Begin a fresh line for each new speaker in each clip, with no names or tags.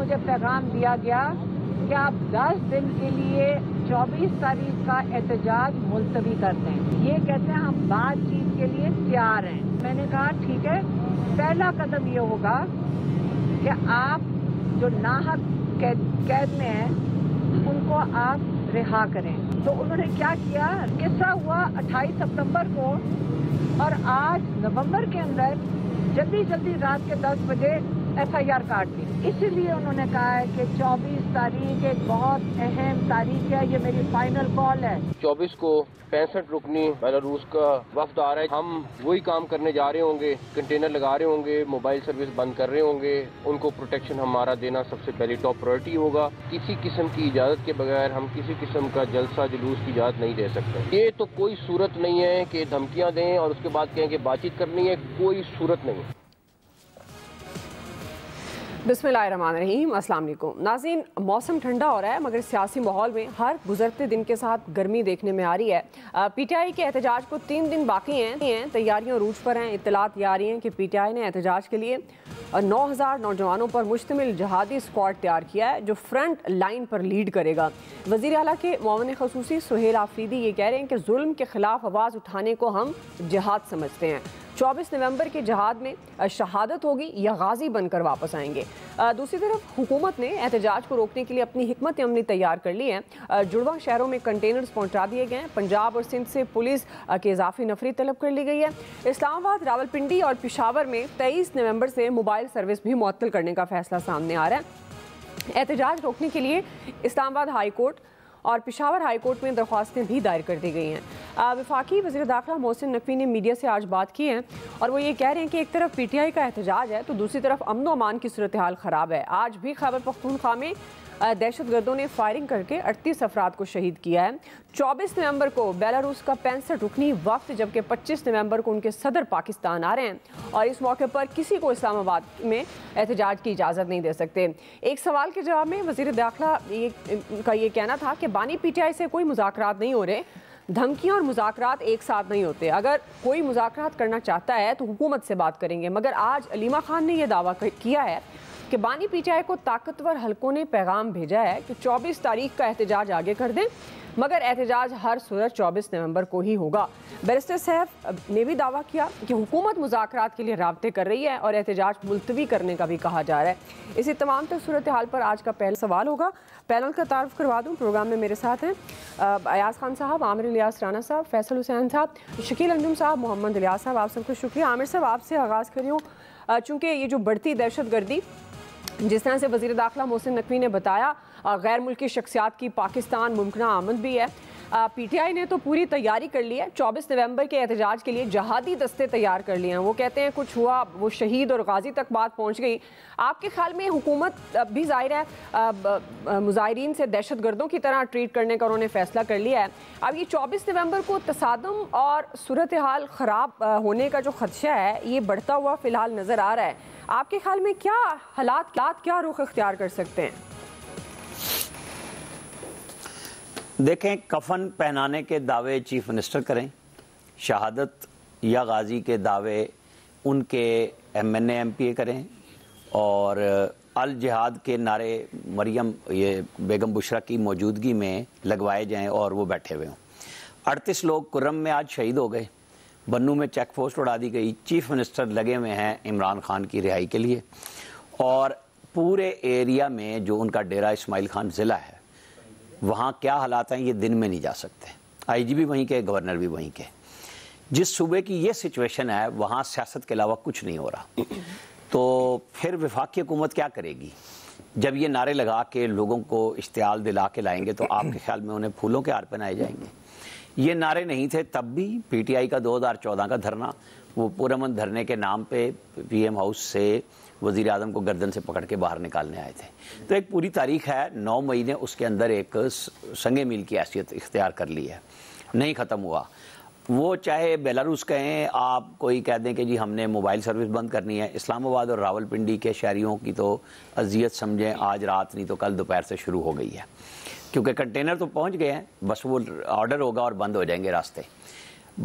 مجھے پیغام دیا گیا کہ آپ 10 دن کے لیے 24 تاریخ کا احتجاج ملتوی کر دیں. یہ کہتے ہیں ہم بات چیت کے لیے تیار ہیں. میں نے کہا ٹھیک ہے، پہلا قدم یہ ہوگا کہ آپ جو ناحق قید میں ہیں ان کو آپ رہا کریں. تو انہوں نے کیا کیا، قصہ ہوا 28 ستمبر کو، اور آج نومبر کے اندر جلدی جلدی رات کے 10 بجے FIR کاٹ دی. اسی لیے انہوں نے کہا ہے کہ 24 تاریخ ایک بہت اہم تاریخ ہے. یہ میری فائنل کال ہے.
24 کو 65 رکنی بیلاروس کا وفد آ رہا ہے. ہم وہی کام کرنے جا رہے ہوں گے، کنٹینر لگا رہے ہوں گے، موبائل سروس بند کر رہے ہوں گے. ان کو پروٹیکشن ہمارا دینا سب سے پہلی ٹاپ پرائرٹی ہوگا. کسی قسم کی اجازت کے بغیر ہم کسی قسم کا جلسہ جلوس کی اجازت نہیں دے سکتے. یہ تو کوئی صورت نہیں ہے کہ دھمکیاں دیں اور اس کے بعد کہیں کہ بات چیت کرنی ہے. کوئی صورت نہیں.
بسم اللہ الرحمن الرحیم. السلام علیکم ناظرین. موسم ٹھنڈا ہو رہا ہے مگر سیاسی ماحول میں ہر گزرتے دن کے ساتھ گرمی دیکھنے میں آ رہی ہے. PTI کے احتجاج کو 3 دن باقی ہیں. تیاریاں عروج پر ہیں. اطلاعات یہ آ رہی ہیں کہ PTI نے احتجاج کے لیے 9000 نوجوانوں پر مشتمل جہادی اسکواڈ تیار کیا ہے جو فرنٹ لائن پر لیڈ کرے گا. وزیر اعلیٰ کے معاون خصوصی سہیل آفریدی یہ کہہ رہے ہیں کہ ظلم کے خلاف آواز اٹھانے کو ہم جہاد سمجھتے ہیں. 24 نومبر کے جہاد میں شہادت ہوگی یا غازی بن کر واپس آئیں گے. دوسری طرف حکومت نے احتجاج کو روکنے کے لیے اپنی حکمت عملی تیار کر لی ہے. جڑواں شہروں میں کنٹینرز پہنچا دیے گئے ہیں. پنجاب اور سندھ سے پولیس کے اضافی نفری طلب کر لی گئی ہے. اسلام آباد، راولپنڈی اور پشاور میں 23 نومبر سے موبائل سروس بھی معطل کرنے کا فیصلہ سامنے آ رہا ہے. احتجاج روکنے کے لیے اسلام آباد ہائی کورٹ اور پشاور ہائی کورٹ میں درخواستیں بھی دائر کر دی گئی ہیں. وفاقی وزیر داخلہ محسن نقوی نے میڈیا سے آج بات کی ہے اور وہ یہ کہہ رہے ہیں کہ ایک طرف PTI کا احتجاج ہے تو دوسری طرف امن و امان کی صورتحال خراب ہے. آج بھی خیبر پختونخوا میں دہشت گردوں نے فائرنگ کر کے 38 افراد کو شہید کیا ہے. 24 نومبر کو بیلاروس کا 65 رکنی وفد جبکہ 25 نومبر کو ان کے صدر پاکستان آ رہے ہیں اور اس موقع پر کسی کو اسلام آباد میں احتجاج کی اجازت نہیں دے سکتے. ایک سوال کے جواب میں وزیر داخلہ کا یہ کہنا تھا کہ بانی PTI سے کوئی مذاکرات نہیں ہو رہے. دھمکیاں اور مذاکرات ایک ساتھ نہیں ہوتے. اگر کوئی مذاکرات کرنا چاہتا ہے تو حکومت سے بات کریں گے. مگر آج علیمہ خان نے یہ دعویٰ کیا ہے کہ بانی PTI کو طاقتور حلقوں نے پیغام بھیجا ہے کہ 24 تاریخ کا احتجاج آگے کر دیں مگر احتجاج ہر صورت 24 نومبر کو ہی ہوگا. بیرسٹر سیف نے بھی دعویٰ کیا کہ حکومت مذاکرات کے لیے رابطے کر رہی ہے اور احتجاج ملتوی کرنے کا بھی کہا جا رہا ہے. اسی تمام تر صورتحال پر آج کا پہلا سوال ہوگا. پینل کا تعارف کروا دوں. پروگرام میں میرے ساتھ ہیں ایاز خان صاحب، عامر الیاس رانا صاحب، فیصل حسین صاحب، شکیل انجم صاحب، محمد الیاس صاحب. آپ سب کو شکریہ. عامر صاحب آپ سے آغاز کر رہی ہوں چونکہ یہ جو بڑھتی دہشت گردی جس طرح سے وزیر داخلہ محسن نقوی نے بتایا غیر ملکی شخصیات کی پاکستان ممکنہ آمد بھی ہے. PTI نے تو پوری تیاری کر لی ہے. 24 نومبر کے احتجاج کے لیے جہادی دستے تیار کر لیے ہیں. وہ کہتے ہیں کچھ ہوا وہ شہید اور غازی تک بات پہنچ گئی. آپ کے خیال میں حکومت بھی ظاہر ہے مظاہرین سے دہشت گردوں کی طرح ٹریٹ کرنے کا انہوں نے فیصلہ کر لیا ہے. اب یہ 24 نومبر کو تصادم اور صورتحال خراب ہونے کا جو خدشہ ہے یہ بڑھتا ہوا فی الحال نظر آ رہا ہے. آپ کے خیال میں کیا حالات کیا رخ اختیار کر سکتے ہیں؟
دیکھیں، کفن پہنانے کے دعوے چیف منسٹر کریں، شہادت یا غازی کے دعوے ان کے MNA MPA کریں اور الجہاد کے نعرے مریم یہ بیگم بشرا کی موجودگی میں لگوائے جائیں اور وہ بیٹھے ہوئے ہوں. 38 لوگ کرم میں آج شہید ہو گئے. بنو میں چیک پوسٹ اڑا دی گئی. چیف منسٹر لگے ہوئے ہیں عمران خان کی رہائی کے لیے اور پورے ایریا میں جو ان کا ڈیرہ اسماعیل خان ضلع ہے وہاں کیا حالات ہیں یہ دن میں نہیں جا سکتے. IG بھی وہیں کے، گورنر بھی وہیں کے. جس صوبے کی یہ سچویشن ہے وہاں سیاست کے علاوہ کچھ نہیں ہو رہا. تو پھر وفاقی حکومت کیا کرے گی جب یہ نعرے لگا کے لوگوں کو اشتعال دلا کے لائیں گے؟ تو آپ کے خیال میں انہیں پھولوں کے ہار پہنائے جائیں گے؟ یہ نعرے نہیں تھے تب بھی. PTI کا 2014 کا دھرنا، وہ پرامن دھرنے کے نام پہ PM ہاؤس سے وزیر اعظم کو گردن سے پکڑ کے باہر نکالنے آئے تھے. تو ایک پوری تاریخ ہے. 9 مئی نے اس کے اندر ایک سنگ میل کی حیثیت اختیار کر لی ہے. نہیں ختم ہوا. وہ چاہے بیلاروس کہیں، آپ کوئی کہہ دیں کہ جی ہم نے موبائل سروس بند کرنی ہے. اسلام آباد اور راولپنڈی کے شہریوں کی تو اذیت سمجھیں آج رات نہیں تو کل دوپہر سے شروع ہو گئی ہے کیونکہ کنٹینر تو پہنچ گئے ہیں. بس وہ آرڈر ہوگا اور بند ہو جائیں گے راستے.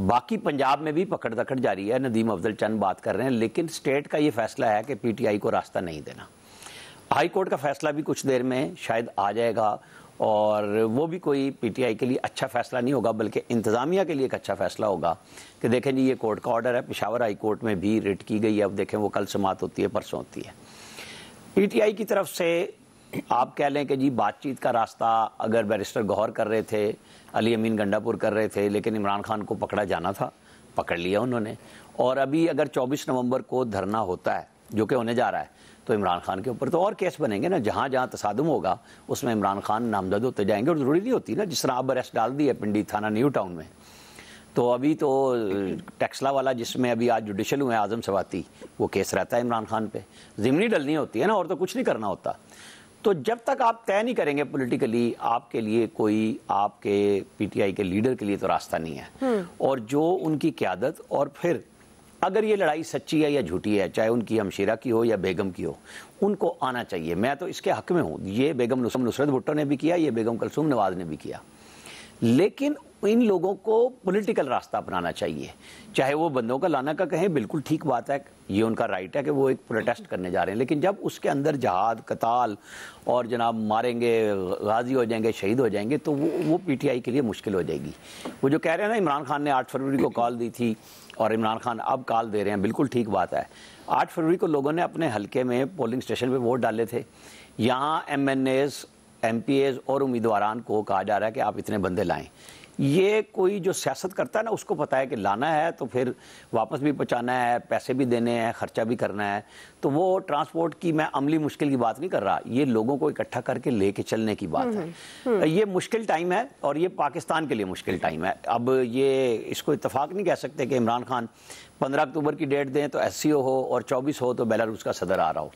باقی پنجاب میں بھی پکڑ دکڑ جاری ہے. ندیم افضل چند بات کر رہے ہیں لیکن اسٹیٹ کا یہ فیصلہ ہے کہ PTI کو راستہ نہیں دینا. ہائی کورٹ کا فیصلہ بھی کچھ دیر میں شاید آ جائے گا، اور وہ بھی کوئی پی ٹی آئی کے لیے اچھا فیصلہ نہیں ہوگا، بلکہ انتظامیہ کے لیے ایک اچھا فیصلہ ہوگا کہ دیکھیں جی یہ کورٹ کا آرڈر ہے، پشاور ہائی کورٹ میں بھی ریٹ کی گئی ہے، اب دیکھیں وہ کل سماعت ہوتی ہے، پرسوں ہوتی ہے۔ پی ٹی آئی کی طرف سے آپ کہہ لیں کہ جی بات چیت کا راستہ اگر بیرسٹر گوہر کر رہے تھے، علی امین گنڈا پور کر رہے تھے، لیکن عمران خان کو پکڑا جانا تھا، پکڑ لیا انہوں نے، اور ابھی اگر 24 نومبر کو دھرنا ہوتا ہے جو کہ ہونے جا رہا ہے تو عمران خان کے اوپر تو اور کیس بنیں گے نا، جہاں جہاں تصادم ہوگا اس میں عمران خان نامزد ہوتے جائیں گے، اور ضروری نہیں ہوتی نا، جس طرح اب ارسٹ ڈال دی ہے پنڈی تھانہ نیو ٹاؤن میں، تو ابھی تو ٹیکسلا والا جس میں ابھی آج جوڈیشل ہوئے اعظم سواتی، وہ کیس رہتا ہے عمران خان پہ، ضمنی ڈلنی ہوتی ہے نا، اور تو کچھ نہیں کرنا ہوتا۔ تو جب تک آپ طے نہیں کریں گے پولیٹیکلی، آپ کے لیے کوئی، آپ کے پی ٹی آئی کے لیڈر کے لیے تو راستہ نہیں ہے، اور جو ان کی قیادت، اور پھر اگر یہ لڑائی سچی ہے یا جھوٹی ہے، چاہے ان کی ہمشیرہ کی ہو یا بیگم کی ہو، ان کو آنا چاہیے۔ میں تو اس کے حق میں ہوں، یہ بیگم نصرت بھٹو نے بھی کیا، یہ بیگم کلثوم نواز نے بھی کیا، لیکن ان لوگوں کو پولیٹیکل راستہ اپنانا چاہیے، چاہے وہ بندوں کا لانا کا کہیں، بالکل ٹھیک بات ہے، یہ ان کا رائٹ ہے کہ وہ ایک پروٹیسٹ کرنے جا رہے ہیں، لیکن جب اس کے اندر جہاد، قتال اور جناب ماریں گے، غازی ہو جائیں گے، شہید ہو جائیں گے، تو وہ پی ٹی آئی کے لیے مشکل ہو جائے گی۔ وہ جو کہہ رہے ہیں نا عمران خان نے 8 فروری کو کال دی تھی اور عمران خان اب کال دے رہے ہیں، بالکل ٹھیک بات ہے۔ 8 فروری کو لوگوں نے اپنے حلقے میں پولنگ اسٹیشن پہ ووٹ ڈالے تھے، یہاں MNAs, MPAs اور امیدواران کو کہا جا رہا ہے کہ آپ اتنے بندے لائیں۔ یہ کوئی جو سیاست کرتا ہے نا، اس کو پتہ ہے کہ لانا ہے تو پھر واپس بھی پہنچانا ہے، پیسے بھی دینے ہیں، خرچہ بھی کرنا ہے، تو وہ ٹرانسپورٹ کی میں عملی مشکل کی بات نہیں کر رہا، یہ لوگوں کو اکٹھا کر کے لے کے چلنے کی بات ہے۔ یہ مشکل ٹائم ہے، اور یہ پاکستان کے لیے مشکل ٹائم ہے۔ اب یہ اس کو اتفاق نہیں کہہ سکتے کہ عمران خان 15 اکتوبر کی ڈیٹ دیں تو ایس سی او ہو، اور 24 ہو تو بیلاروس کا صدر آ رہا ہو،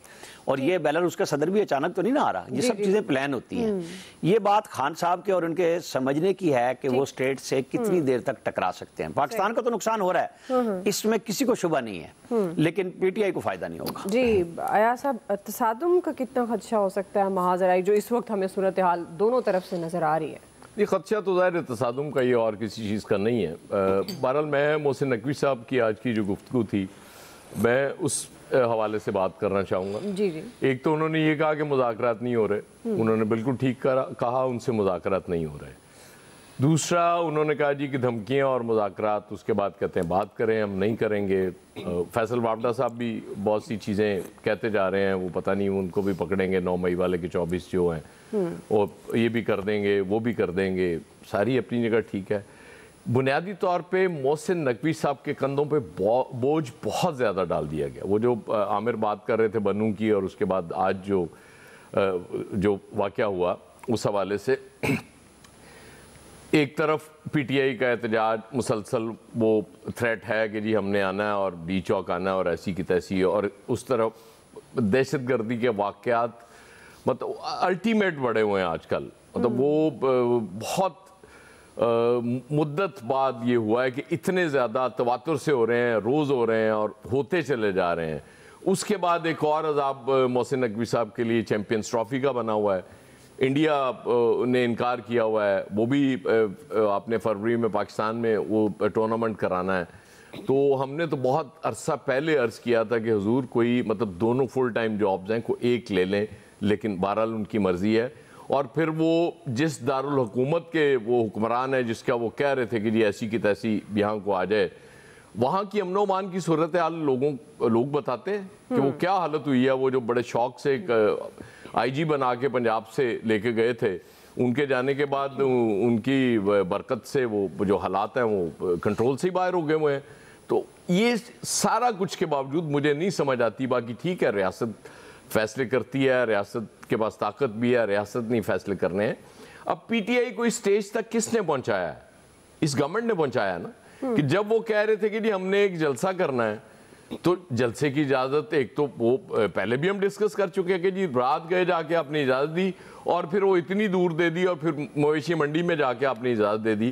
اور یہ بیلاروس کا صدر بھی اچانک تو نہیں نہ آ رہا، یہ سب چیزیں پلان ہوتی ہیں۔ یہ بات خان صاحب کے اور ان کے سمجھنے کی ہے کہ وہ اسٹیٹ سے کتنی دیر تک ٹکرا سکتے ہیں۔ پاکستان کا تو نقصان ہو رہا ہے، اس میں کسی کو شبہ نہیں ہے، لیکن پی ٹی آئی کو فائدہ نہیں ہوگا۔
جی ایاز صاحب، تصادم کا کتنا خدشہ ہو سکتا ہے محاذرائی جو اس وقت ہمیں صورتحال دونوں طرف سے نظر آ رہی ہے؟
یہ خدشہ تو ظاہر ہے تصادم کا، یہ اور کسی چیز کا نہیں ہے۔ بہرحال میں محسن نقوی صاحب کی آج کی جو گفتگو تھی، میں اس حوالے سے بات کرنا چاہوں گا۔
جی جی،
ایک تو انہوں نے یہ کہا کہ مذاکرات نہیں ہو رہے، انہوں نے بالکل ٹھیک کہا، ان سے مذاکرات نہیں ہو رہے۔ دوسرا انہوں نے کہا جی کہ دھمکیاں اور مذاکرات، اس کے بعد کہتے ہیں بات کریں، ہم نہیں کریں گے۔ فیصل وابڈا صاحب بھی بہت سی چیزیں کہتے جا رہے ہیں، وہ پتہ نہیں ان کو بھی پکڑیں گے 9 مئی والے کے 24 جو ہیں، اور یہ بھی کر دیں گے، وہ بھی کر دیں گے، ساری اپنی جگہ ٹھیک ہے۔ بنیادی طور پہ محسن نقوی صاحب کے کندھوں پہ بوجھ بہت زیادہ ڈال دیا گیا۔ وہ جو عامر بات کر رہے تھے بنو کی، اور اس کے بعد آج جو واقعہ ہوا اس حوالے سے، ایک طرف پی ٹی آئی کا احتجاج مسلسل وہ تھریٹ ہے کہ جی ہم نے آنا ہے اور بی چوک آنا ہے اور ایسی کی تیسی، اور اس طرف دہشت گردی کے واقعات مطلب الٹیمیٹ بڑھے ہوئے ہیں آج کل۔ مطلب وہ بہت مدت بعد یہ ہوا ہے کہ اتنے زیادہ تواتر سے ہو رہے ہیں، روز ہو رہے ہیں اور ہوتے چلے جا رہے ہیں۔ اس کے بعد ایک اور عذاب محسن نقوی صاحب کے لیے چیمپئنز ٹرافی کا بنا ہوا ہے، انڈیا نے انکار کیا ہوا ہے، وہ بھی آپ نے فروری میں پاکستان میں وہ ٹورنامنٹ کرانا ہے۔ تو ہم نے تو بہت عرصہ پہلے عرض کیا تھا کہ حضور کوئی مطلب دونوں فل ٹائم جابز ہیں، کوئی ایک لے لیں، لیکن بہرحال ان کی مرضی ہے۔ اور پھر وہ جس دارالحکومت کے وہ حکمران ہے جس کا وہ کہہ رہے تھے کہ جی ایسی کی تیسی یہاں کو آ جائے، وہاں کی امن و امان کی صورتحال لوگ بتاتے ہیں کہ وہ کیا حالت ہوئی ہے۔ وہ جو بڑے شوق سے ایک آئی جی بنا کے پنجاب سے لے کے گئے تھے، ان کے جانے کے بعد ان کی برکت سے وہ جو حالات ہیں وہ کنٹرول سے ہی باہر ہو گئے ہوئے ہیں۔ تو یہ سارا کچھ کے باوجود مجھے نہیں سمجھ آتی، باقی ٹھیک ہے ریاست فیصلے کرتی ہے، ریاست کے پاس طاقت بھی ہے، ریاست نہیں فیصلے کرنے ہیں۔ اب پی ٹی آئی کو اس سٹیج تک کس نے پہنچایا ہے؟ اس گورنمنٹ نے پہنچایا ہے نا، کہ جب وہ کہہ رہے تھے کہ جی ہم نے ایک جلسہ کرنا ہے، تو جلسے کی اجازت ایک تو وہ پہلے بھی ہم ڈسکس کر چکے ہیں کہ جی رات گئے جا کے آپ نے اجازت دی، اور پھر وہ اتنی دور دے دی، اور پھر مویشی منڈی میں جا کے آپ نے اجازت دے دی،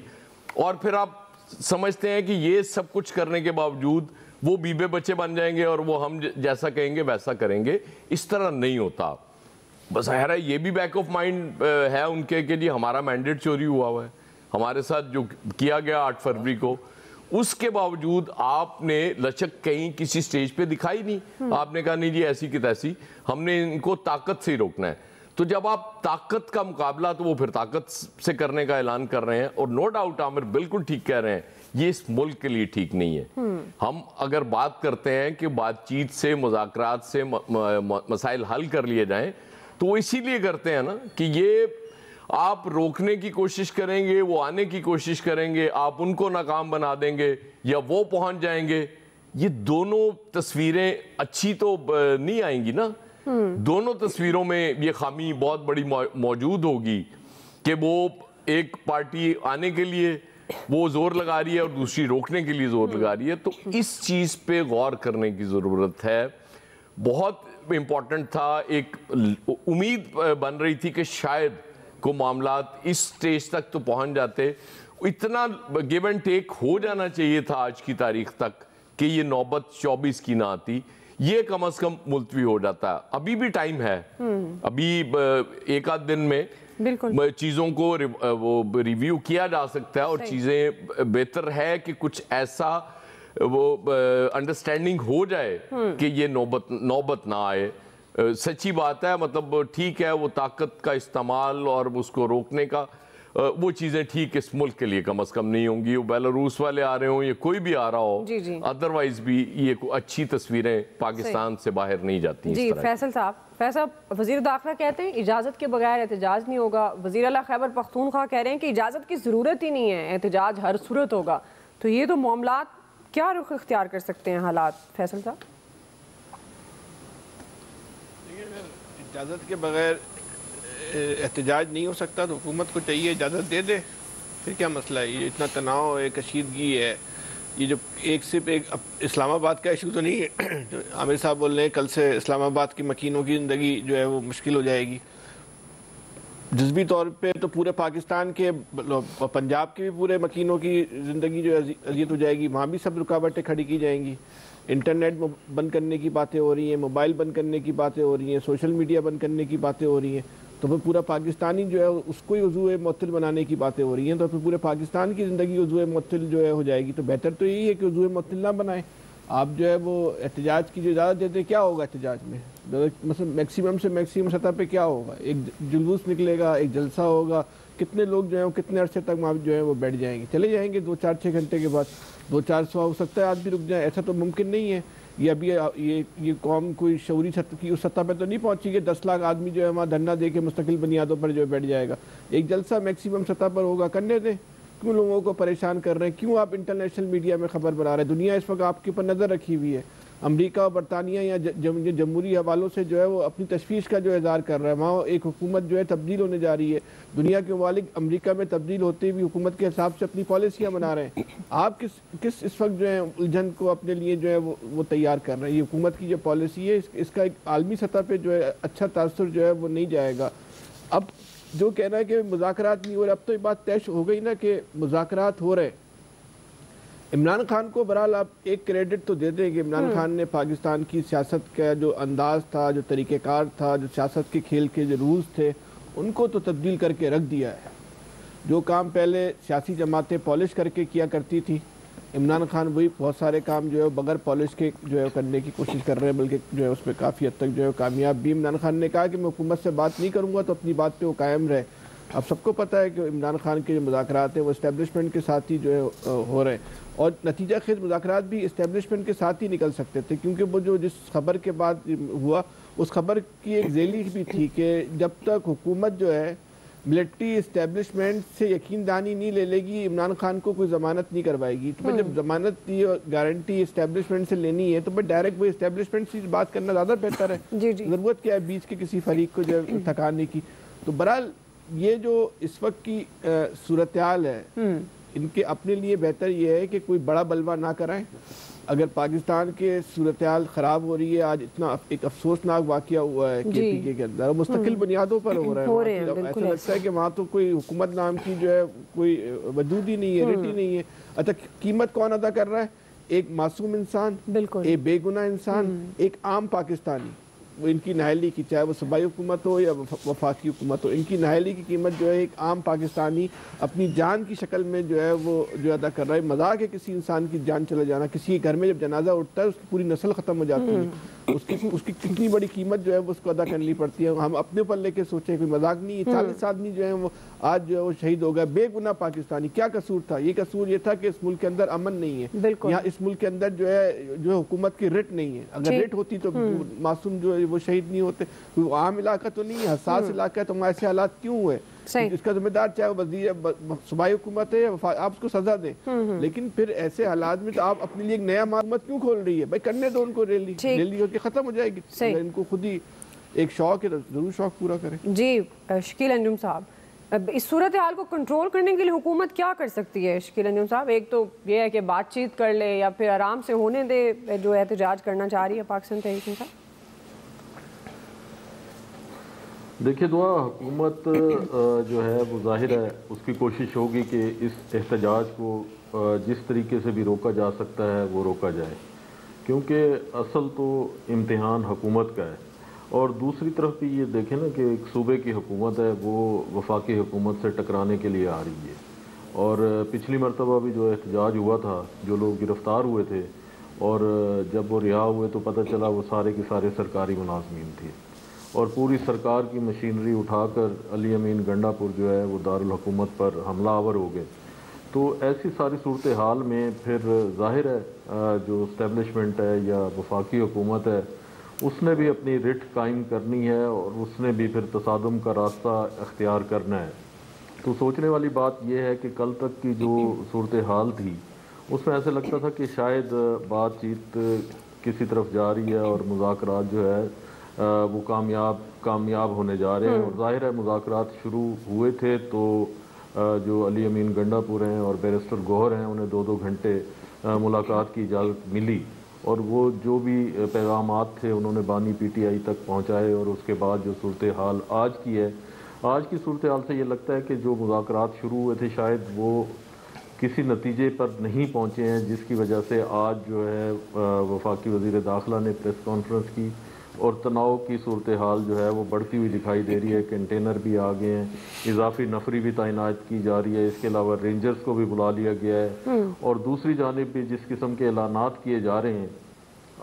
اور پھر آپ سمجھتے ہیں کہ یہ سب کچھ کرنے کے باوجود وہ بیوے بچے بن جائیں گے اور وہ ہم جیسا کہیں گے ویسا کریں گے۔ اس طرح نہیں ہوتا۔ بظاہر ہے یہ بھی بیک آف مائنڈ ہے ان کے کہ جی ہمارا مینڈیٹ چوری ہوا ہے، ہمارے ساتھ جو کیا گیا 8 فروری کو اس کے باوجود آپ نے لچک کہیں کسی سٹیج پہ دکھائی نہیں. آپ نے کہا نہیں جی ایسی کی تیسی, ہم نے ان کو طاقت سے ہی روکنا ہے. تو جب آپ طاقت کا مقابلہ تو وہ پھر طاقت سے کرنے کا اعلان کر رہے ہیں, اور نو ڈاؤٹ عامر بالکل ٹھیک کہہ رہے ہیں, یہ اس ملک کے لیے ٹھیک نہیں ہے. ہم اگر بات کرتے ہیں کہ بات چیت سے, مذاکرات سے مسائل حل کر لیے جائیں, تو وہ اسی لیے کرتے ہیں نا کہ یہ آپ روکنے کی کوشش کریں گے, وہ آنے کی کوشش کریں گے, آپ ان کو ناکام بنا دیں گے یا وہ پہنچ جائیں گے. یہ دونوں تصویریں اچھی تو نہیں آئیں گی نا. دونوں تصویروں میں یہ خامی بہت بڑی موجود ہوگی کہ وہ ایک پارٹی آنے کے لیے وہ زور لگا رہی ہے اور دوسری روکنے کے لیے زور لگا رہی ہے. تو اس چیز پہ غور کرنے کی ضرورت ہے. بہت امپورٹنٹ تھا, ایک امید بن رہی تھی کہ شاید کو معاملات اس سٹیج تک تو پہنچ جاتے. اتنا گیو اینڈ ٹیک ہو جانا چاہیے تھا آج کی تاریخ تک کہ یہ نوبت 24 کی نہ آتی, یہ کم از کم ملتوی ہو جاتا. ابھی بھی ٹائم ہے, ابھی ایک آدھ دن میں چیزوں کو وہ ریویو کیا جا سکتا ہے اور چیزیں بہتر ہے کہ کچھ ایسا وہ انڈرسٹینڈنگ ہو جائے کہ یہ نوبت نہ آئے. سچی بات ہے, مطلب ٹھیک ہے وہ طاقت کا استعمال اور اس کو روکنے کا وہ چیزیں ٹھیک اس ملک کے لیے کم از کم نہیں ہوں گی. وہ بیلاروس والے آ رہے ہوں یا کوئی بھی آ رہا ہو, ادروائز بھی یہ اچھی تصویریں پاکستان سے باہر نہیں جاتی.
جی فیصل صاحب, وزیر داخلہ کہتے ہیں اجازت کے بغیر احتجاج نہیں ہوگا. وزیر اعلیٰ خیبر پختونخوا کہہ رہے ہیں کہ اجازت کی ضرورت ہی نہیں ہے, احتجاج ہر صورت ہوگا. تو یہ تو معاملات کیا رخ اختیار کر سکتے ہیں حالات, فیصل صاحب؟
اجازت کے بغیر احتجاج نہیں ہو سکتا تو حکومت کو چاہیے اجازت دے دے. پھر کیا مسئلہ ہے؟ یہ اتنا تناؤ ہے, کشیدگی ہے. یہ جو صرف ایک اسلام آباد کا ایشو تو نہیں ہے. عامر صاحب بول رہے ہیں کل سے اسلام آباد کی مکینوں کی زندگی جو ہے وہ مشکل ہو جائے گی. جزوی طور پہ تو پورے پاکستان کے, پنجاب کے بھی پورے مکینوں کی زندگی جو ہے اذیت ہو جائے گی. وہاں بھی سب رکاوٹیں کھڑی کی جائیں گی. انٹرنیٹ بند کرنے کی باتیں ہو رہی ہیں, موبائل بند کرنے کی باتیں ہو رہی ہیں, سوشل میڈیا بند کرنے کی باتیں ہو رہی ہیں. تو پھر پورا پاکستانی جو ہے اس کو ہی عضو معطل بنانے کی باتیں ہو رہی ہیں. تو پھر پورے پاکستان کی زندگی عضو معطل جو ہے ہو جائے گی. تو بہتر تو یہی ہے کہ عضو معطل نہ بنائیں. آپ جو ہے وہ احتجاج کی جو اجازت دیتے کیا ہوگا احتجاج میں؟ مثلا میکسیمم سے میکسیمم سطح پہ کیا ہوگا؟ ایک جلوس نکلے گا, ایک جلسہ ہوگا, کتنے لوگ جو ہیں وہ کتنے عرصے تک وہاں جو ہے وہ بیٹھ جائیں گے, چلے جائیں گے 2-4-6 گھنٹے کے بعد. 2-400 ہو سکتا ہے آدمی رک جائیں, ایسا تو ممکن نہیں ہے. یہ ابھی یہ قوم کوئی شعوری سطح کی اس سطح پہ تو نہیں پہنچی کہ 10 لاکھ آدمی جو ہے وہاں دھرنا دے کے مستقل بنیادوں پر جو ہے بیٹھ جائے گا. ایک جلسہ میکسیمم سطح پر ہوگا, کرنے دیں. کیوں لوگوں کو پریشان کر رہے ہیں؟ کیوں آپ انٹرنیشنل میڈیا میں خبر بنا رہے ہیں؟ دنیا اس وقت آپ کے اوپر نظر رکھی ہوئی ہے. امریکہ اور برطانیہ یا جمہوری حوالوں سے جو ہے وہ اپنی تشویش کا جو اظہار کر رہا ہے. وہاں ایک حکومت جو ہے تبدیل ہونے جا رہی ہے. دنیا کے ممالک امریکہ میں تبدیل ہوتے ہوئے حکومت کے حساب سے اپنی پالیسیاں بنا رہے ہیں. آپ کس اس وقت جو ہے الجھن کو اپنے لیے جو ہے وہ تیار کر رہے ہیں؟ یہ حکومت کی جو پالیسی ہے اس کا ایک عالمی سطح پہ جو ہے اچھا تاثر جو ہے وہ نہیں جائے گا. اب جو کہنا ہے کہ مذاکرات نہیں ہو رہے, اب تو یہ بات طے ہو گئی نا کہ مذاکرات ہو رہے. عمران خان کو برحال آپ ایک کریڈٹ تو دے دیں کہ عمران خان نے پاکستان کی سیاست کا جو انداز تھا, جو طریقہ کار تھا, جو سیاست کے کھیل کے جو رولز تھے, ان کو تو تبدیل کر کے رکھ دیا ہے. جو کام پہلے سیاسی جماعتیں پالش کر کے کیا کرتی تھی, عمران خان وہی بہت سارے کام جو ہے بغیر پالش کے جو ہے کرنے کی کوشش کر رہے ہیں, بلکہ جو ہے اس میں کافی حد تک جو ہے کامیاب بھی. عمران خان نے کہا کہ میں حکومت سے بات نہیں کروں گا تو اپنی بات پہ وہ قائم رہے. اب سب کو پتہ ہے کہ عمران خان کے جو مذاکرات ہیں وہ اسٹیبلشمنٹ کے ساتھ ہی جو ہے ہو رہے ہیں, اور نتیجہ خیز مذاکرات بھی اسٹیبلشمنٹ کے ساتھ ہی نکل سکتے تھے, کیونکہ وہ جو جس خبر کے بعد ہوا اس خبر کی ایک ذیلی بھی تھی کہ جب تک حکومت جو ہے ملٹری اسٹیبلشمنٹ سے یقین دہانی نہیں لے لے گی, عمران خان کو کوئی ضمانت نہیں کروائے گی. تو جب ضمانت کی گارنٹی اسٹیبلشمنٹ سے لینی ہے تو میں ڈائریکٹ وہ اسٹیبلشمنٹ سے بات کرنا زیادہ بہتر ہے. ضرورت کیا ہے بیچ کے کسی فریق کو جو ہے تھکانے کی. تو بہرحال یہ جو اس وقت کی صورتحال ہے, ان کے اپنے لیے بہتر یہ ہے کہ کوئی بڑا بلوا نہ کرائیں. اگر پاکستان کے صورتحال خراب ہو رہی ہے, آج اتنا ایک افسوسناک واقعہ ہوا ہے کے پی کے کے اندر, مستقل بنیادوں پر ہو رہا ہے. ایسا لگتا ہے کہ وہاں تو کوئی حکومت نام کی جو ہے کوئی وجود ہی نہیں ہے, ریٹ ہی نہیں ہے. اچھا قیمت کون ادا کر رہا ہے؟ ایک معصوم انسان, ایک بے گناہ انسان, ایک عام پاکستانی. ان کی نااہلی کی، چاہے وہ صوبائی حکومت ہو یا وفاقی حکومت ہو، ان کی نااہلی کی قیمت جو ہے ایک عام پاکستانی اپنی جان کی شکل میں جو ہے وہ جو ادا کر رہا ہے۔ مذاق ہے کسی انسان کی جان چلا جانا، کسی گھر میں جب جنازہ اٹھتا ہے اس کی پوری نسل ختم ہو جاتی ہے، اس کی کتنی بڑی قیمت جو ہے وہ اس کو ادا کرنی پڑتی ہے۔ ہم اپنے اوپر لے کے سوچیں، کوئی مذاق نہیں ہے۔ 40 آدمی جو ہے وہ آج جو ہے وہ شہید ہو گیا، بے گناہ پاکستانی۔ کیا قصور تھا؟ یہ قصور یہ تھا کہ اس ملک کے اندر امن نہیں ہے، یہاں اس ملک کے اندر جو ہے حکومت کی رٹ نہیں ہے۔ اگر رٹ ہوتی تو معصوم جو ہے وہ شہید نہیں ہوتے۔ کوئی عام علاقہ تو نہیں ہے، حساس علاقہ ہے، تو ایسے حالات کیوں ہوئے؟ اس کا ذمہ دار چاہے وزیر صوبائی حکومت ہے، آپ اس کو سزا دیں، لیکن پھر ایسے حالات میں تو آپ اپنے لیے ایک نیا معلومات کیوں کھول رہی ہے؟ بھائی کرنے دو ان کو، ریلی ہو کے ختم ہو جائے گی۔ ان کو خود ہی ایک شوق ہے، ضرور شوق پورا کریں۔
جی شکیل انجم صاحب، اس صورتحال کو کنٹرول کرنے کے لیے حکومت کیا کر سکتی ہے شکیل انجم صاحب؟ ایک تو یہ ہے کہ بات چیت کر لے یا پھر آرام سے ہونے دے جو احتجاج کرنا چاہ رہی ہے پاکستان تحریک انصاف۔
دیکھیے دعا، حکومت جو ہے وہ ظاہر ہے اس کی کوشش ہوگی کہ اس احتجاج کو جس طریقے سے بھی روکا جا سکتا ہے وہ روکا جائے، کیونکہ اصل تو امتحان حکومت کا ہے۔ اور دوسری طرف بھی یہ دیکھیں نا کہ ایک صوبے کی حکومت ہے وہ وفاقی حکومت سے ٹکرانے کے لیے آ رہی ہے، اور پچھلی مرتبہ بھی جو احتجاج ہوا تھا، جو لوگ گرفتار ہوئے تھے اور جب وہ رہا ہوئے تو پتہ چلا وہ سارے کے سارے سرکاری ملازمین تھے، اور پوری سرکار کی مشینری اٹھا کر علی امین گنڈا پور جو ہے وہ دارالحکومت پر حملہ آور ہو گئے۔ تو ایسی ساری صورتحال میں پھر ظاہر ہے جو اسٹیبلشمنٹ ہے یا وفاقی حکومت ہے اس نے بھی اپنی رٹ قائم کرنی ہے، اور اس نے بھی پھر تصادم کا راستہ اختیار کرنا ہے۔ تو سوچنے والی بات یہ ہے کہ کل تک کی جو صورتحال تھی اس میں ایسے لگتا تھا کہ شاید بات چیت کسی طرف جا رہی ہے اور مذاکرات جو ہے وہ کامیاب ہونے جا رہے ہیں، اور ظاہر ہے مذاکرات شروع ہوئے تھے تو جو علی امین گنڈا پور ہیں اور بیرسٹر گوہر ہیں انہیں 2-2 گھنٹے ملاقات کی اجازت ملی، اور وہ جو بھی پیغامات تھے انہوں نے بانی پی ٹی آئی تک پہنچائے، اور اس کے بعد جو صورتحال آج کی ہے، آج کی صورتحال سے یہ لگتا ہے کہ جو مذاکرات شروع ہوئے تھے شاید وہ کسی نتیجے پر نہیں پہنچے ہیں، جس کی وجہ سے آج جو ہے وفاقی وزیر داخلہ نے پریس کانفرنس کی، اور تناؤ کی صورتحال جو ہے وہ بڑھتی ہوئی دکھائی دے رہی ہے۔ کنٹینر بھی آ گئے ہیں، اضافی نفری بھی تعینات کی جا رہی ہے، اس کے علاوہ رینجرز کو بھی بلا لیا گیا ہے، اور دوسری جانب بھی جس قسم کے اعلانات کیے جا رہے ہیں،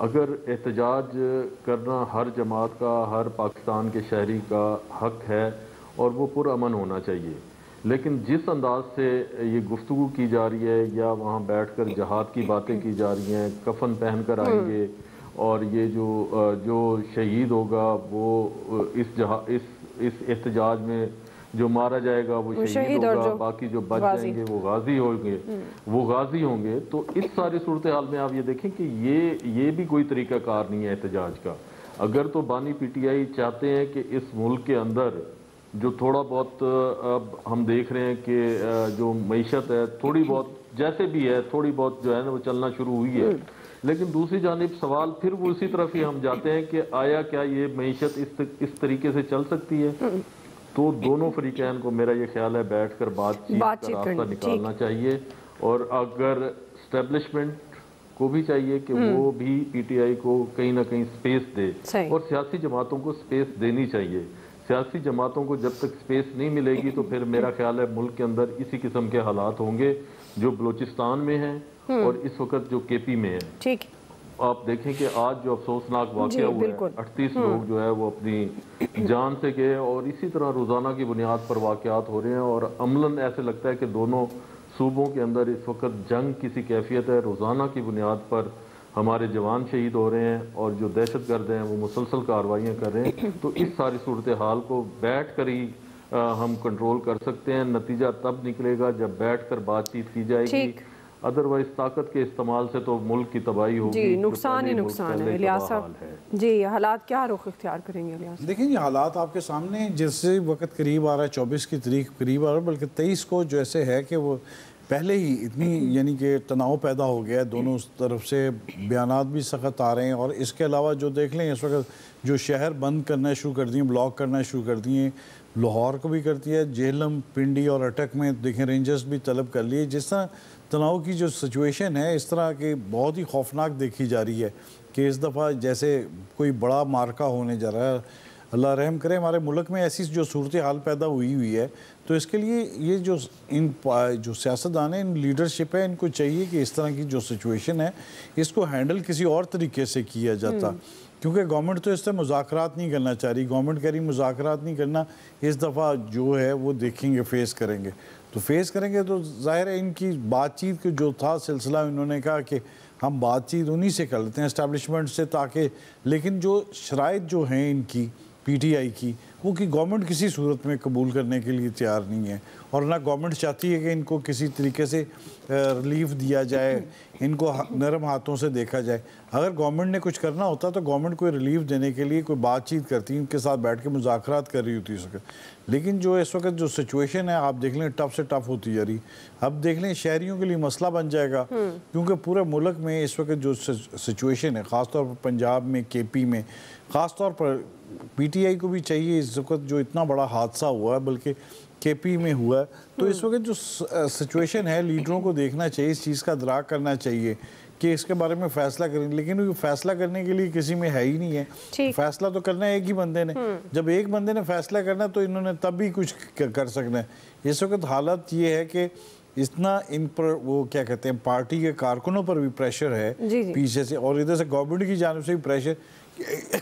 اگر احتجاج کرنا ہر جماعت کا، ہر پاکستان کے شہری کا حق ہے اور وہ پرامن ہونا چاہیے، لیکن جس انداز سے یہ گفتگو کی جا رہی ہے یا وہاں بیٹھ کر جہاد کی باتیں کی جا رہی ہیں، کفن پہن کر آئیں گے، اور یہ جو شہید ہوگا وہ اس احتجاج میں جو مارا جائے گا وہ شہید ہوگا، باقی جو بچ جائیں گے وہ غازی ہوں گے۔ تو اس ساری صورتحال میں آپ یہ دیکھیں کہ یہ بھی کوئی طریقہ کار نہیں ہے احتجاج کا۔ اگر تو بانی پی ٹی آئی چاہتے ہیں کہ اس ملک کے اندر جو تھوڑا بہت اب ہم دیکھ رہے ہیں کہ جو معیشت ہے تھوڑی بہت جیسے بھی ہے تھوڑی بہت جو ہے نا وہ چلنا شروع ہوئی ہے، لیکن دوسری جانب سوال پھر وہ اسی طرف ہی ہم جاتے ہیں کہ آیا کیا یہ معیشت اس طریقے سے چل سکتی ہے؟ تو دونوں فریقین کو میرا یہ خیال ہے بیٹھ کر بات چیت کا راستہ نکالنا چاہیے، اور اگر اسٹیبلشمنٹ کو بھی چاہیے کہ وہ بھی پی ٹی آئی کو کہیں نہ کہیں سپیس دے، اور سیاسی جماعتوں کو سپیس دینی چاہیے۔ سیاسی جماعتوں کو جب تک سپیس نہیں ملے گی تو پھر میرا خیال ہے ملک کے اندر اسی قسم کے حالات ہوں گے جو بلوچستان میں ہیں اور اس وقت جو کے پی میں ہیں۔ آپ دیکھیں کہ آج جو افسوسناک واقعہ ہوا ہے، 38 لوگ جو ہے وہ اپنی جان سے گئے، اور اسی طرح روزانہ کی بنیاد پر واقعات ہو رہے ہیں، اور عملاً ایسے لگتا ہے کہ دونوں صوبوں کے اندر اس وقت جنگ کسی کیفیت ہے۔ روزانہ کی بنیاد پر ہمارے جوان شہید ہو رہے ہیں، اور جو دہشت گرد ہیں وہ مسلسل کارروائیاں کر رہے ہیں۔ تو اس ساری صورتحال کو بیٹھ کر ہی ہم کنٹرول کر سکتے ہیں۔ نتیجہ تب نکلے گا جب بیٹھ کر بات چیت کی جائے گی، ادروائز طاقت کے استعمال سے تو ملک کی تباہی ہوگی۔
جی نقصان ہی نقصان ہے۔ الیاس صاحب جی حالات کیا رخ اختیار کریں گے؟ الیاس
دیکھیں یہ حالات آپ کے سامنے جیسے وقت قریب آ رہا ہے، 24 کی تاریخ قریب آ رہا ہے، بلکہ 23 کو جو ایسے ہے کہ وہ پہلے ہی اتنی یعنی کہ تناؤ پیدا ہو گیا ہے، دونوں طرف سے بیانات بھی سخت آ رہے ہیں، اور اس کے علاوہ جو دیکھ لیں اس وقت جو شہر بند کرنا شروع کر دیے، بلاک کرنا شروع کر دیے، لاہور کو بھی کرتی ہے، جہلم، پنڈی اور اٹک میں دیکھیں رینجرز بھی طلب کر لیے. جس طرح تناؤ کی جو سچویشن ہے اس طرح کی بہت ہی خوفناک دیکھی جا رہی ہے کہ اس دفعہ جیسے کوئی بڑا مارکا ہونے جا رہا ہے. اللہ رحم کرے ہمارے ملک میں ایسی جو صورتحال پیدا ہوئی ہے، تو اس کے لیے یہ جو سیاستدان ہیں، ان لیڈرشپ ہے، ان کو چاہیے کہ اس طرح کی جو سچویشن ہے اس کو ہینڈل کسی اور طریقے سے کیا جاتا، کیونکہ گورنمنٹ تو اس سے مذاکرات نہیں کرنا چاہ رہی. گورنمنٹ کہہ رہی مذاکرات نہیں کرنا، اس دفعہ جو ہے وہ دیکھیں گے، فیس کریں گے. تو فیس کریں گے تو ظاہر ہے ان کی بات چیت کے جو تھا سلسلہ، انہوں نے کہا کہ ہم بات چیت انہی سے کر لیتے ہیں اسٹیبلشمنٹ سے، تاکہ لیکن جو شرائط جو ہیں ان کی پی ٹی آئی کی، وہ کہ گورنمنٹ کسی صورت میں قبول کرنے کے لیے تیار نہیں ہے، اور نہ گورنمنٹ چاہتی ہے کہ ان کو کسی طریقے سے ریلیف دیا جائے، ان کو نرم ہاتھوں سے دیکھا جائے. اگر گورنمنٹ نے کچھ کرنا ہوتا تو گورنمنٹ کوئی ریلیف دینے کے لیے کوئی بات چیت کرتی، ان کے ساتھ بیٹھ کے مذاکرات کر رہی ہوتی اس وقت. لیکن جو اس وقت جو سچویشن ہے آپ دیکھ لیں ٹف سے ٹف ہوتی جا رہی. اب دیکھ لیں شہریوں کے لیے مسئلہ بن جائے گا، کیونکہ پورے ملک میں اس وقت جو سچویشن ہے، خاص طور پر پنجاب میں، کے پی میں، خاص طور پر پی ٹی آئی کو بھی چاہیے اس وقت جو اتنا بڑا حادثہ ہوا ہے، بلکہ کے پی میں ہوا ہے، تو اس وقت جو سچویشن ہے لیڈروں کو دیکھنا چاہیے، اس چیز کا ادراک کرنا چاہیے کہ اس کے بارے میں فیصلہ کریں. لیکن وہ فیصلہ کرنے کے لیے کسی میں ہے ہی نہیں ہے. فیصلہ تو کرنا ہے ایک ہی بندے نے. جب ایک بندے نے فیصلہ کرنا تو انہوں نے تب بھی کچھ کر سکنا ہے. اس وقت حالت یہ ہے کہ اتنا ان پر وہ کیا کہتے ہیں پارٹی کے کارکنوں پر بھی پریشر ہے پیچھے سے، اور ادھر سے گورنمنٹ کی جانب سے بھی پریشر،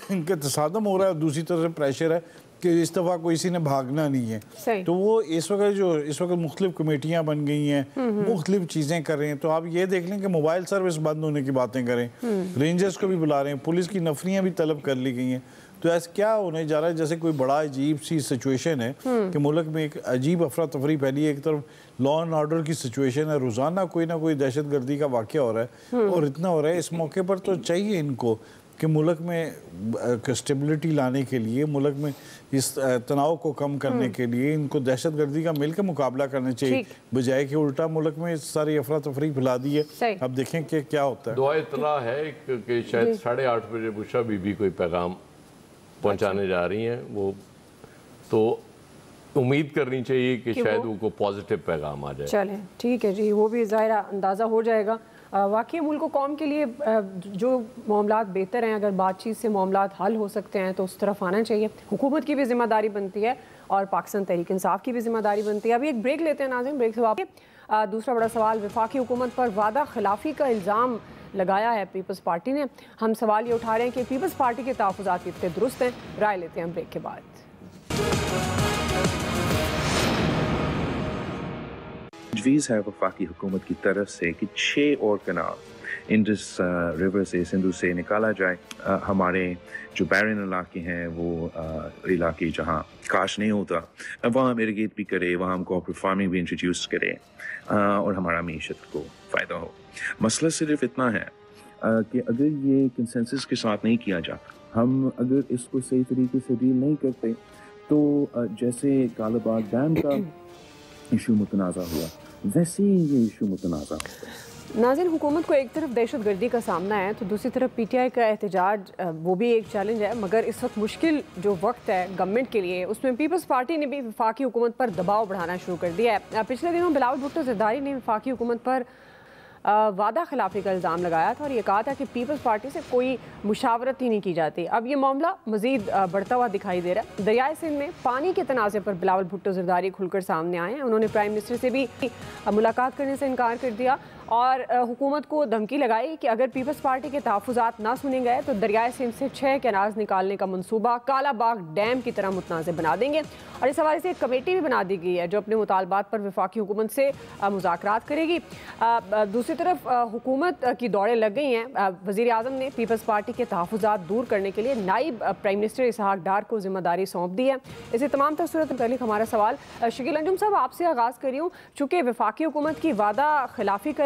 ان کا تصادم ہو رہا ہے. دوسری طرف سے پریشر ہے کہ اس دفعہ کوئی کسی نے بھاگنا نہیں ہے. تو وہ اس وقت مختلف کمیٹیاں بن گئی ہیں، مختلف چیزیں کر رہے ہیں. تو آپ یہ دیکھ لیں کہ موبائل سروس بند ہونے کی باتیں کریں، رینجرز کو بھی بلا رہے ہیں، پولیس کی نفریاں بھی طلب کر لی گئی ہیں. تو ایسا کیا ہونے جا رہا ہے جیسے کوئی بڑا عجیب سی سچویشن ہے کہ ملک میں ایک عجیب افراتفری پھیلی ہے. ایک طرف لا اینڈ آرڈر کی سچویشن ہے، روزانہ کوئی نہ کوئی دہشت گردی کا واقعہ ہو رہا ہے، اور اتنا ہو رہا ہے. اس موقع پر تو چاہیے ان کو کہ ملک میں اسٹیبلٹی لانے کے لیے، ملک میں اس تناؤ کو کم کرنے کے لیے ان کو دہشت گردی کا مل کے مقابلہ کرنا چاہیے، بجائے کہ الٹا ملک میں ساری افراتفری پھیلا دی ہے. اب دیکھیں کہ کیا ہوتا ہے.
دعا اطلاع ہے کہ شاید 8:30 بجے بشرا بی بی کوئی پیغام پہنچانے جا رہی ہیں، وہ تو امید کرنی چاہیے کہ شاید وہ کو پازیٹیو پیغام آ جائے.
چلیں ٹھیک ہے جی، وہ بھی ظاہرہ اندازہ ہو جائے گا. واقعی ملک و قوم کے لیے جو معاملات بہتر ہیں، اگر بات چیت سے معاملات حل ہو سکتے ہیں تو اس طرف آنا چاہیے. حکومت کی بھی ذمہ داری بنتی ہے اور پاکستان تحریک انصاف کی بھی ذمہ داری بنتی ہے. ابھی ایک بریک لیتے ہیں ناظرین، بریک سے واپس. دوسرا بڑا سوال، وفاقی حکومت پر وعدہ خلافی کا الزام لگایا ہے پیپلز پارٹی نے. ہم سوال یہ اٹھا رہے ہیں کہ پیپلز پارٹی کے تحفظات کتنے درست ہیں. رائے لیتے ہیں بریک کے بعد.
تجویز ہے وفاقی حکومت کی طرف سے کہ 6 اور کنال انڈس ریور سے، سندھو سے نکالا جائے. ہمارے جو بیرن علاقے ہیں، وہ علاقے جہاں کاشت نہیں ہوتا، وہاں ہم اریگیٹ بھی کرے، وہاں ہم کوآپریٹو فارمنگ بھی انٹروڈیوس کرے اور ہمارا معیشت کو فائدہ ہو. مسئلہ صرف اتنا ہے کہ اگر یہ کنسنسس کے ساتھ نہیں کیا جاتا، ہم اگر اس کو صحیح طریقے سے ڈیل نہیں کرتے، تو جیسے کالا باغ ڈیم کا ایشو متنازع ہوا، ویسے ہی یہ ایشو متنازع ہوتا ہے.
ناظرین، حکومت کو ایک طرف دہشت گردی کا سامنا ہے تو دوسری طرف پی ٹی آئی کا احتجاج، وہ بھی ایک چیلنج ہے. مگر اس وقت مشکل جو وقت ہے گورنمنٹ کے لیے، اس میں پیپلز پارٹی نے بھی وفاقی حکومت پر دباؤ بڑھانا شروع کر دیا ہے. پچھلے دنوں بلاول بھٹو زرداری نے وفاقی حکومت پر وعدہ خلافی کا الزام لگایا تھا اور یہ کہا تھا کہ پیپلز پارٹی سے کوئی مشاورت ہی نہیں کی جاتی. اب یہ معاملہ مزید بڑھتا ہوا دکھائی دے رہا ہے. دریائے سندھ میں پانی کے تنازع پر بلاول بھٹو زرداری کھل کر سامنے آئے ہیں. انہوں نے پرائم منسٹر سے بھی ملاقات کرنے سے انکار کر دیا اور حکومت کو دھمکی لگائی کہ اگر پیپلز پارٹی کے تحفظات نہ سنے گئے تو دریائے سندھ سے 6 کینالز نکالنے کا منصوبہ کالا باغ ڈیم کی طرح متنازع بنا دیں گے. اور اس حوالے سے ایک کمیٹی بھی بنا دی گئی ہے جو اپنے مطالبات پر وفاقی حکومت سے مذاکرات کرے گی. دوسری طرف حکومت کی دوڑیں لگ گئی ہیں. وزیر اعظم نے پیپلز پارٹی کے تحفظات دور کرنے کے لیے نائب پرائم منسٹر اسحاق ڈار کو ذمہ داری سونپ دی ہے. اسے تمام صورت متعلق ہمارا سوال شکیل انجم صاحب آپ سے آغاز کر رہی ہوں. چونکہ وفاقی حکومت کی وعدہ خلافی کا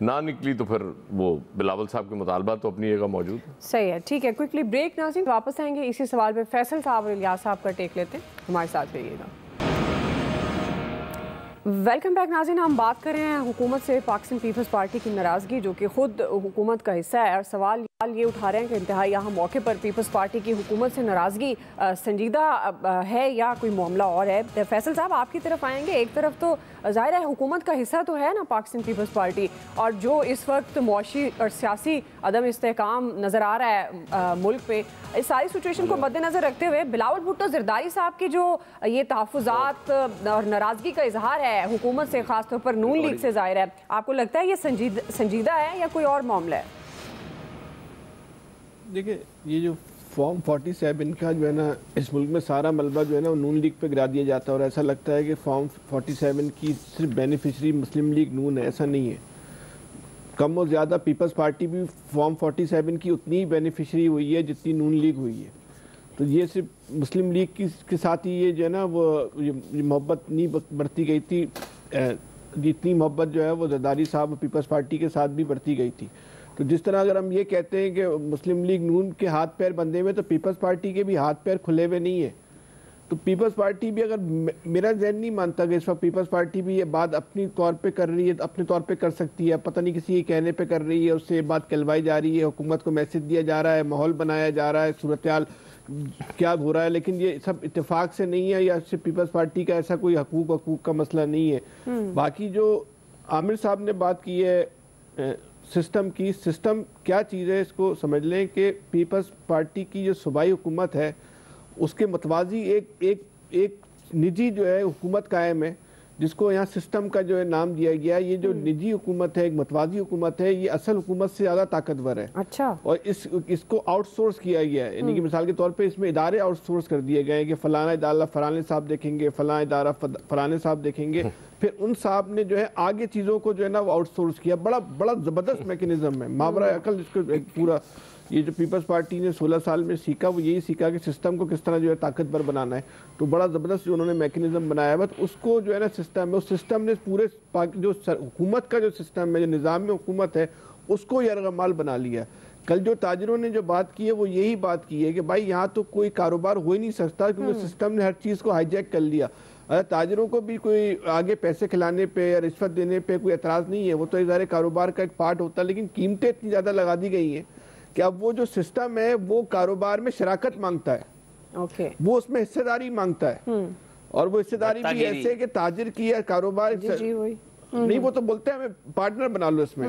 نہ نکلی تو پھر وہ بلاول صاحب کے مطالبات تو اپنی جگہ موجود ہیں.
صحیح ہے, ٹھیک ہے, کوئکلی بریک. ناظرین واپس آئیں گے اسی سوال پہ. فیصل صاحب اور الیاس صاحب کا ٹیک لیتے ہیں, ہمارے ساتھ رہیے گا. Welcome back. ناظرین ہم بات کر رہے ہیں حکومت سے پاکستان پیپلز پارٹی کی ناراضگی جو کہ خود حکومت کا حصہ ہے, اور سوال یہ اٹھا رہے ہیں کہ انتہائی اہم موقع پر پیپلز پارٹی کی حکومت سے ناراضگی سنجیدہ ہے یا کوئی معاملہ اور ہے. فیصل صاحب آپ کی طرف آئیں گے. ایک طرف تو ظاہر ہے حکومت کا حصہ تو ہے نا پاکستان پیپلز پارٹی, اور جو اس وقت معاشی اور سیاسی عدم استحکام نظر آ رہا ہے ملک پہ, اس ساری سچویشن کو مد نظر رکھتے ہوئے بلاول بھٹو زرداری صاحب کی جو یہ تحفظات اور ناراضگی کا اظہار ہے حکومت سے, خاص طور پر نون لیگ سے ظاہر ہے, آپ کو لگتا ہے یہ سنجیدہ ہے یا کوئی اور معاملہ ہے؟
دیکھیں یہ جو فارم 47 کا جو ہے نا اس ملک میں سارا ملبہ جو ہے نا وہ نون لیگ پہ گرا دیا جاتا ہے, اور ایسا لگتا ہے کہ فارم 47 کی صرف بینیفیشری مسلم لیگ نون ہے. ایسا نہیں ہے. کم و زیادہ پیپلز پارٹی بھی فارم 47 کی اتنی ہی بینیفیشری ہوئی ہے جتنی نون لیگ ہوئی ہے. تو یہ صرف مسلم لیگ کے ساتھ ہی یہ جو ہے نا وہ محبت نہیں برتی گئی تھی, جتنی محبت جو ہے وہ زرداری صاحب پیپلز پارٹی کے ساتھ بھی برتی گئی تھی. تو جس طرح اگر ہم یہ کہتے ہیں کہ مسلم لیگ نون کے ہاتھ پیر بندھے ہوئے, تو پیپلز پارٹی کے بھی ہاتھ پیر کھلے ہوئے نہیں ہیں. تو پیپلز پارٹی بھی, اگر میرا ذہن نہیں مانتا کہ اس وقت پیپلز پارٹی بھی یہ بات اپنی طور پہ کر رہی ہے, اپنے طور پہ کر سکتی ہے, پتہ نہیں کسی کے کہنے پہ کر رہی ہے, اس سے یہ بات کہلوائی جا رہی ہے, حکومت کو میسج دیا جا رہا ہے, ماحول بنایا جا رہا ہے, صورتحال کیا ہو رہا ہے, لیکن یہ سب اتفاق سے نہیں ہے, یا اس سے پیپلز پارٹی کا ایسا کوئی حقوق کا مسئلہ نہیں ہے. باقی جو عامر صاحب نے بات کی ہے سسٹم کی, سسٹم کیا چیز ہے اس کو سمجھ لیں کہ پیپلز پارٹی کی جو صوبائی حکومت ہے اس کے متوازی ایک نجی جو ہے حکومت قائم ہے, جس کو یہاں سسٹم کا جو ہے نام دیا گیا ہے. یہ جو نجی حکومت ہے, ایک متوازی حکومت ہے, یہ اصل حکومت سے زیادہ طاقتور ہے.
اچھا.
اور اس کو آؤٹ سورس کیا گیا ہے, یعنی کہ مثال کے طور پہ اس میں ادارے آؤٹ سورس کر دیے گئے ہیں کہ فلانا ادارہ فلانے صاحب دیکھیں گے, فلانا ادارہ فلانے صاحب دیکھیں گے. پھر ان صاحب نے جو ہے آگے چیزوں کو جو ہے نا وہ آؤٹ سورس کیا. بڑا زبردست میکنزم ہے, ماورا عقل اس کو پورا یہ جو پیپلز پارٹی نے 16 سال میں سیکھا وہ یہی سیکھا کہ سسٹم کو کس طرح جو ہے طاقتور بنانا ہے. تو بڑا زبردست جو انہوں نے میکنزم بنایا ہے, بس اس کو جو ہے نا سسٹم ہے, اس سسٹم نے پورے جو حکومت کا جو سسٹم ہے, جو نظام میں حکومت ہے, اس کو یرغمال بنا لیا. کل جو تاجروں نے جو بات کی ہے وہ یہی بات کی ہے کہ بھائی یہاں تو کوئی کاروبار ہو ہی نہیں سکتا کیونکہ سسٹم نے ہر چیز کو ہائی جیک کر لیا. تاجروں کو بھی کوئی آگے پیسے کھلانے پہ یا رشوت دینے پہ کوئی اعتراض نہیں ہے, وہ تو ادارے کاروبار کا ایک پارٹ ہوتا ہے, لیکن قیمتیں اتنی زیادہ لگا دی گئی ہیں کہ اب وہ جو سسٹم ہے وہ کاروبار میں شراکت مانگتا ہے, وہ اس میں حصہ داری مانگتا ہے, اور وہ حصہ داری بھی ایسے کہ تاجر کی یا کاروبار نہیں, وہ تو بولتے ہیں ہمیں پارٹنر بنا لو اس میں,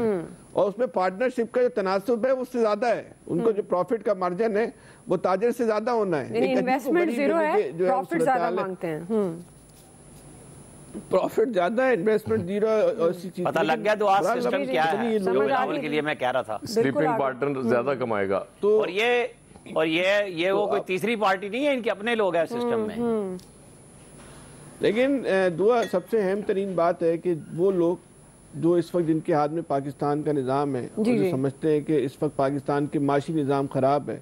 اور اس میں پارٹنرشپ کا جو تناسب ہے وہ اس سے زیادہ ہے, ان کو جو پروفٹ کا مارجن ہے وہ تاجر سے زیادہ ہونا ہے.
انویسٹمنٹ زیرو ہے, پروفٹ زیادہ مانگتے ہیں,
پروفٹ زیادہ ہے, انویسٹمنٹ زیرو ہے.
پتہ لگ گیا تو آج سسٹم کیا ہے جو بلاول کے لیے میں کہہ رہا تھا,
سلیپنگ پارٹنر زیادہ کمائے گا.
اور یہ وہ کوئی تیسری پارٹی نہیں ہے, ان کے اپنے لوگ ہیں سسٹم میں.
لیکن دعا سب سے اہم ترین بات ہے کہ وہ لوگ جو اس وقت جن کے ہاتھ میں پاکستان کا نظام ہے, جو سمجھتے ہیں کہ اس وقت پاکستان کے معاشی نظام خراب ہے,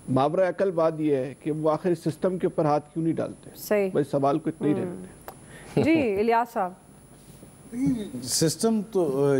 ماورا عقل بات یہ ہے کہ وہ آخر سسٹم کے اوپر ہاتھ کیوں نہیں ڈالتے. بس سوال کو اتنا ہی رہتے.
جی الیاس صاحب,
سسٹم تو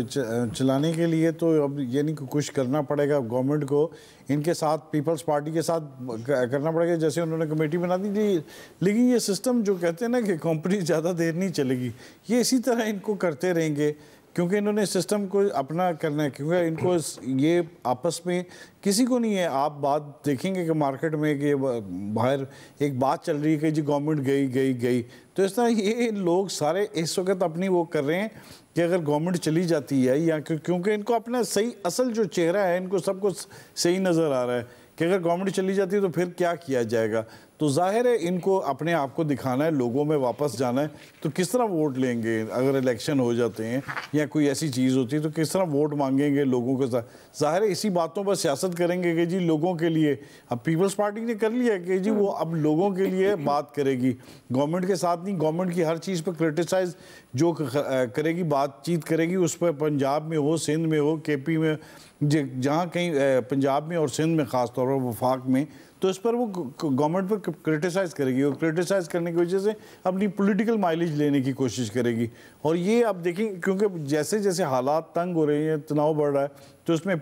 چلانے کے لیے تو اب یعنی کہ کچھ کرنا پڑے گا گورنمنٹ کو, ان کے ساتھ پیپلز پارٹی کے ساتھ کرنا پڑے گا, جیسے انہوں نے کمیٹی بنا دی تھی. لیکن یہ سسٹم جو کہتے ہیں نا کہ کمپنی زیادہ دیر نہیں چلے گی, یہ اسی طرح ان کو کرتے رہیں گے کیونکہ انہوں نے سسٹم کو اپنا کرنا ہے, کیونکہ ان کو یہ آپس میں کسی کو نہیں ہے. آپ بات دیکھیں گے کہ مارکیٹ میں کہ باہر ایک بات چل رہی ہے کہ جی گورنمنٹ گئی, تو اس طرح یہ لوگ سارے اس وقت اپنی وہ کر رہے ہیں کہ اگر گورنمنٹ چلی جاتی ہے, یا کیونکہ ان کو اپنا صحیح اصل جو چہرہ ہے ان کو سب کو صحیح نظر آ رہا ہے کہ اگر گورنمنٹ چلی جاتی ہے تو پھر کیا کیا جائے گا. تو ظاہر ہے ان کو اپنے آپ کو دکھانا ہے, لوگوں میں واپس جانا ہے. تو کس طرح ووٹ لیں گے اگر الیکشن ہو جاتے ہیں یا کوئی ایسی چیز ہوتی ہے, تو کس طرح ووٹ مانگیں گے لوگوں کے ساتھ. ظاہر ہے اسی باتوں پر سیاست کریں گے کہ جی لوگوں کے لیے. اب پیپلز پارٹی نے کر لیا کہ جی وہ اب لوگوں کے لیے بات کرے گی, گورنمنٹ کے ساتھ نہیں. گورنمنٹ کی ہر چیز پہ کرٹیسائز جو کرے گی, بات چیت کرے گی, اس پہ پنجاب میں ہو, سندھ میں ہو, کے پی میں, جہاں کہیں پنجاب میں اور سندھ میں خاص طور پر وفاق میں, تو اس پر وہ گورنمنٹ پر کرٹیسائز کرے گی، اور کرٹیسائز کرنے کی وجہ سے اپنی پولیٹیکل مائلیج لینے کی کوشش کرے گی. اور یہ آپ دیکھیں کیونکہ جیسے جیسے حالات تنگ ہو رہے ہیں، تناؤ بڑھ رہا ہے، تو اس میں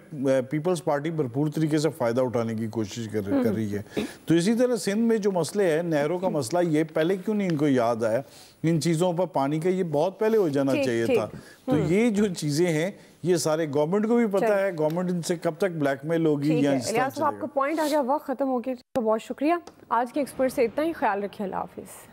پیپلز پارٹی بھرپور طریقے سے فائدہ اٹھانے کی کوشش کر رہی ہے. تو اسی طرح سندھ میں جو مسئلے ہیں، نہروں کا مسئلہ، یہ پہلے کیوں نہیں ان کو یاد آیا؟ ان چیزوں پر پانی کا یہ بہت پہلے ہو جانا چاہیے تھا. تو یہ جو چیزیں ہیں یہ سارے گورنمنٹ کو بھی پتا ہے، گورنمنٹ ان سے کب تک بلیک میل ہوگی یا اس طرح چلے گا.
آپ کا پوائنٹ آ گیا، وقت ختم ہو گیا. بہت شکریہ. آج کے ایکسپرٹ سے اتنا ہی. خیال رکھیں. اللہ حافظ.